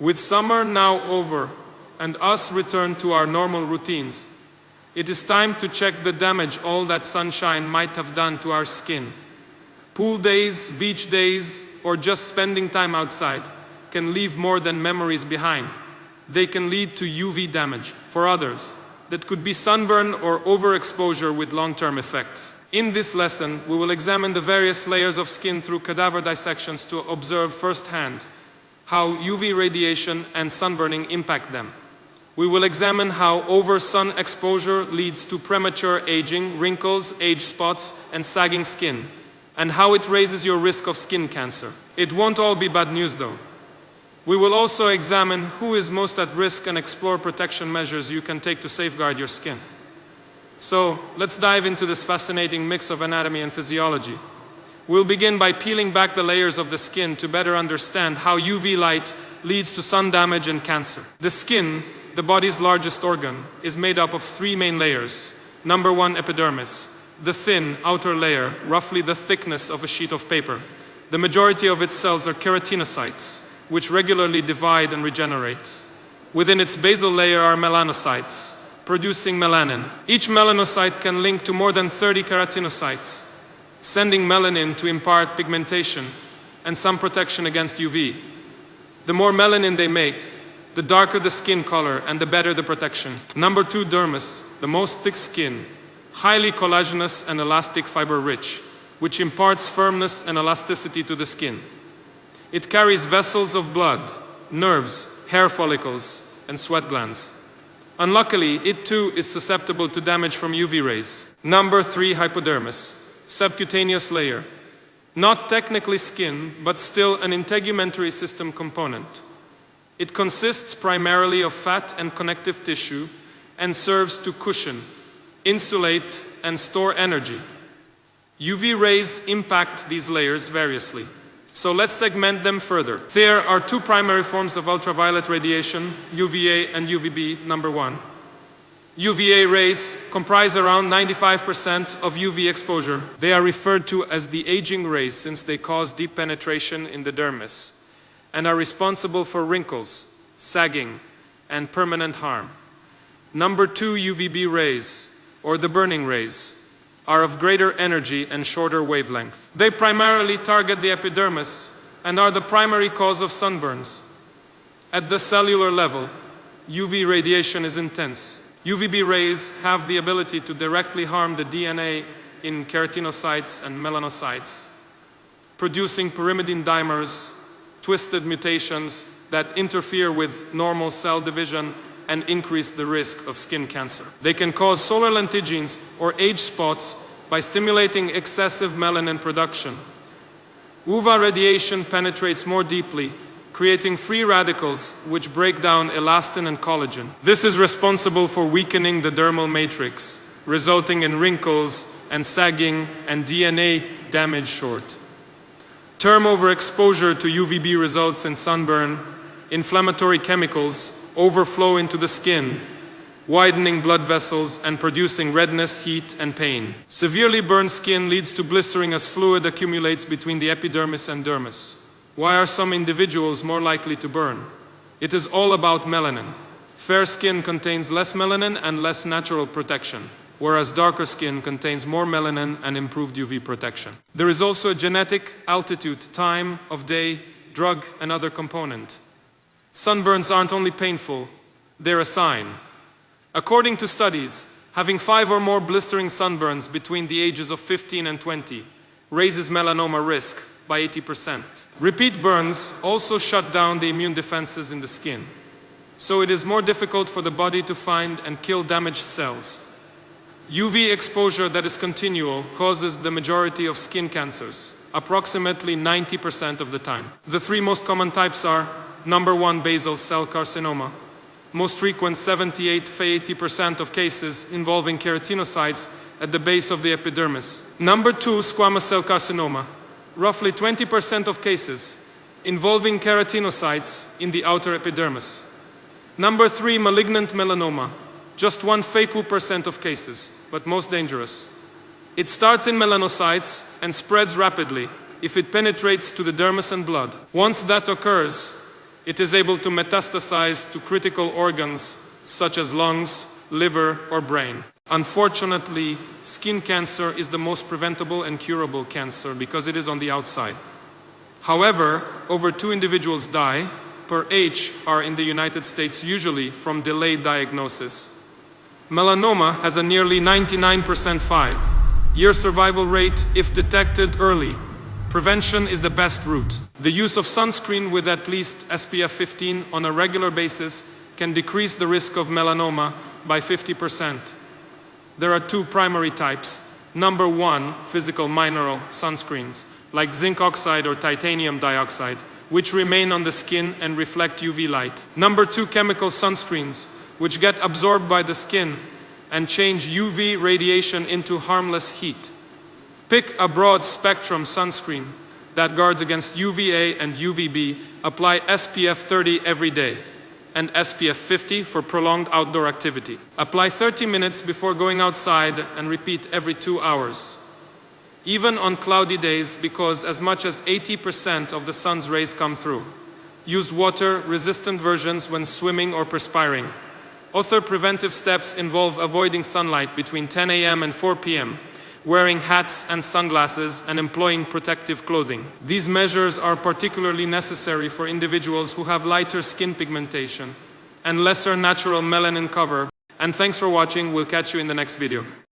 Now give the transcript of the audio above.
With summer now over and us returned to our normal routines, it is time to check the damage all that sunshine might have done to our skin. Pool days, beach days, or just spending time outside can leave more than memories behind. They can lead to UV damage. For others, that could be sunburn or overexposure with long-term effects. In this lesson, we will examine the various layers of skin through cadaver dissections to observe firsthand how UV radiation and sunburning impact them. We will examine how over-sun exposure leads to premature aging, wrinkles, age spots, and sagging skin, and how it raises your risk of skin cancer. It won't all be bad news though. We will also examine who is most at risk and explore protection measures you can take to safeguard your skin. So, let's dive into this fascinating mix of anatomy and physiology. We'll begin by peeling back the layers of the skin to better understand how UV light leads to sun damage and cancer. The skin, the body's largest organ, is made up of three main layers. Number one, epidermis, the thin outer layer, roughly the thickness of a sheet of paper. The majority of its cells are keratinocytes, which regularly divide and regenerate. Within its basal layer are melanocytes, producing melanin. Each melanocyte can link to more than 30 keratinocytes, sending melanin to impart pigmentation and some protection against UV. The more melanin they make, the darker the skin color and the better the protection. Number two, dermis, the most thick skin, highly collagenous and elastic fiber rich, which imparts firmness and elasticity to the skin. It carries vessels of blood, nerves, hair follicles, and sweat glands. Unluckily, it too is susceptible to damage from UV rays. Number three, hypodermis, subcutaneous layer. Not technically skin, but still an integumentary system component. It consists primarily of fat and connective tissue and serves to cushion, insulate, and store energy. UV rays impact these layers variously. So let's segment them further. There are two primary forms of ultraviolet radiation, UVA and UVB. Number one, UVA rays comprise around 95% of UV exposure. They are referred to as the aging rays since they cause deep penetration in the dermis and are responsible for wrinkles, sagging, and permanent harm. Number two, UVB rays, or the burning rays, are of greater energy and shorter wavelength. They primarily target the epidermis and are the primary cause of sunburns. At the cellular level, UV radiation is intense. UVB rays have the ability to directly harm the DNA in keratinocytes and melanocytes, producing pyrimidine dimers, twisted mutations that interfere with normal cell division and increase the risk of skin cancer. They can cause solar lentigines or age spots by stimulating excessive melanin production. UVA radiation penetrates more deeply, creating free radicals which break down elastin and collagen. This is responsible for weakening the dermal matrix, resulting in wrinkles and sagging and DNA damage short. Term overexposure to UVB results in sunburn. Inflammatory chemicals overflow into the skin, widening blood vessels and producing redness, heat, and pain. Severely burned skin leads to blistering as fluid accumulates between the epidermis and dermis. Why are some individuals more likely to burn? It is all about melanin. Fair skin contains less melanin and less natural protection, whereas darker skin contains more melanin and improved UV protection. There is also a genetic, altitude, time of day, drug, and other component. Sunburns aren't only painful, they're a sign. According to studies, having 5 or more blistering sunburns between the ages of 15 and 20 raises melanoma risk by 80%. Repeat burns also shut down the immune defenses in the skin, so it is more difficult for the body to find and kill damaged cells. UV exposure that is continual causes the majority of skin cancers, approximately 90% of the time. The three most common types are: number one, basal cell carcinoma, most frequent 78–80% of cases involving keratinocytes at the base of the epidermis. Number two, squamous cell carcinoma, roughly 20% of cases involving keratinocytes in the outer epidermis. Number three, malignant melanoma, just 1–2% of cases, but most dangerous. It starts in melanocytes and spreads rapidly if it penetrates to the dermis and blood. Once that occurs, it is able to metastasize to critical organs such as lungs, liver, or brain. Unfortunately, skin cancer is the most preventable and curable cancer because it is on the outside. However, over 2 individuals die per age are in the United States, usually from delayed diagnosis. Melanoma has a nearly 99% 5-year survival rate if detected early. Prevention is the best route. The use of sunscreen with at least SPF 15 on a regular basis can decrease the risk of melanoma by 50%. There are 2 primary types. Number 1, physical mineral sunscreens, like zinc oxide or titanium dioxide, which remain on the skin and reflect UV light. Number 2, chemical sunscreens, which get absorbed by the skin and change UV radiation into harmless heat. Pick a broad spectrum sunscreen that guards against UVA and UVB. Apply SPF 30 every day and SPF 50 for prolonged outdoor activity. Apply 30 minutes before going outside and repeat every 2 hours. Even on cloudy days, because as much as 80% of the sun's rays come through. Use water-resistant versions when swimming or perspiring. Other preventive steps involve avoiding sunlight between 10 a.m. and 4 p.m., wearing hats and sunglasses, and employing protective clothing. These measures are particularly necessary for individuals who have lighter skin pigmentation and lesser natural melanin cover. And thanks for watching. We'll catch you in the next video.